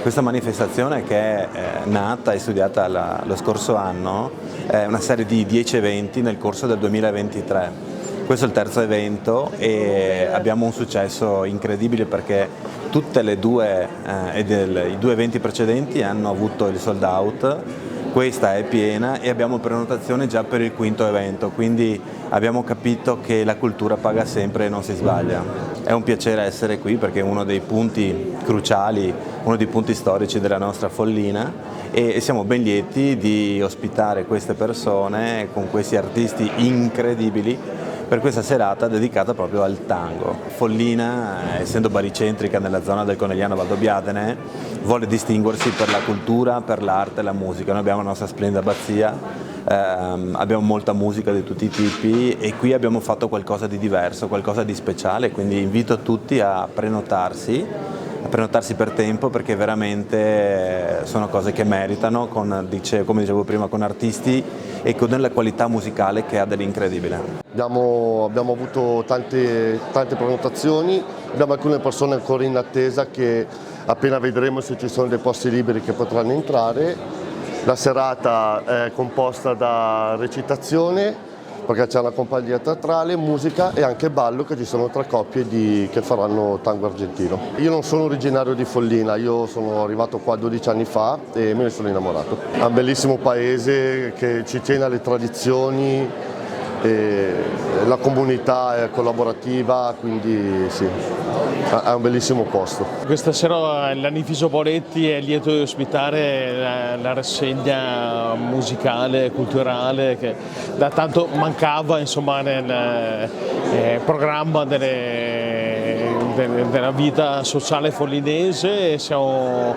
Questa manifestazione, che è nata e studiata lo scorso anno, è una serie di 10 eventi nel corso del 2023. Questo è il terzo evento e abbiamo un successo incredibile perché tutte le due i due eventi precedenti hanno avuto il sold out. Questa è piena e abbiamo prenotazione già per il quinto evento, quindi abbiamo capito che la cultura paga sempre e non si sbaglia. È un piacere essere qui perché è uno dei punti cruciali, uno dei punti storici della nostra Follina e siamo ben lieti di ospitare queste persone con questi artisti incredibili per questa serata dedicata proprio al tango. Follina, essendo baricentrica nella zona del Conegliano Valdobbiadene, vuole distinguersi per la cultura, per l'arte e la musica. Noi abbiamo la nostra splendida abbazia, abbiamo molta musica di tutti i tipi e qui abbiamo fatto qualcosa di diverso, qualcosa di speciale, quindi invito tutti a prenotarsi per tempo perché veramente sono cose che meritano, come dicevo prima, con artisti e con la qualità musicale che ha dell'incredibile. Abbiamo avuto tante prenotazioni, abbiamo alcune persone ancora in attesa che appena vedremo se ci sono dei posti liberi che potranno entrare. La serata è composta da recitazione, perché c'è una compagnia teatrale, musica e anche ballo, che ci sono 3 coppie che faranno tango argentino. Io non sono originario di Follina, io sono arrivato qua 12 anni fa e me ne sono innamorato. È un bellissimo paese che ci tiene alle tradizioni, e la comunità è collaborativa, quindi sì, è un bellissimo posto. Questa sera l'Anificio Poletti è lieto di ospitare la rassegna musicale e culturale che da tanto mancava, insomma, nel programma della vita sociale follinese. Siamo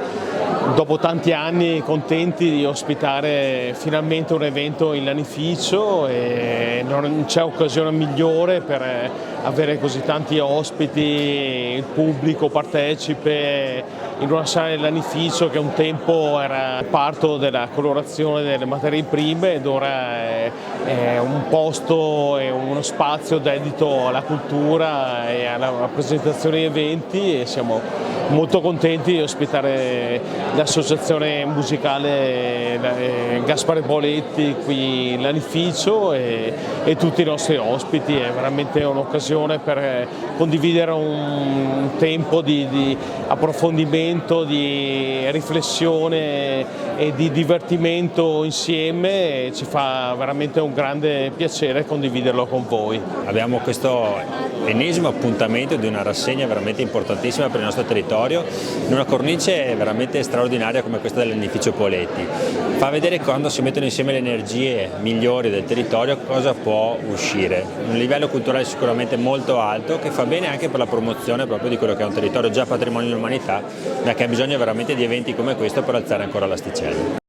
dopo tanti anni contenti di ospitare finalmente un evento in Lanificio e non c'è occasione migliore per avere così tanti ospiti, il pubblico partecipe in una sala del Lanificio che un tempo era parto della colorazione delle materie prime ed ora è un posto e uno spazio dedito alla cultura e alla presentazione di eventi e siamo molto contenti di ospitare l'associazione musicale Gaspare Poletti qui in Lanificio e tutti i nostri ospiti. È veramente un'occasione per condividere un tempo di approfondimento, di riflessione e di divertimento insieme e ci fa veramente un grande piacere condividerlo con voi. Abbiamo questo ennesimo appuntamento di una rassegna veramente importantissima per il nostro territorio, in una cornice veramente straordinaria come questa dell'Anificio Poletti. Fa vedere quando si mettono insieme le energie migliori del territorio cosa può uscire. Un livello culturale sicuramente molto alto che fa bene anche per la promozione proprio di quello che è un territorio già patrimonio dell'umanità, ma che ha bisogno veramente di eventi come questo per alzare ancora l'asticella.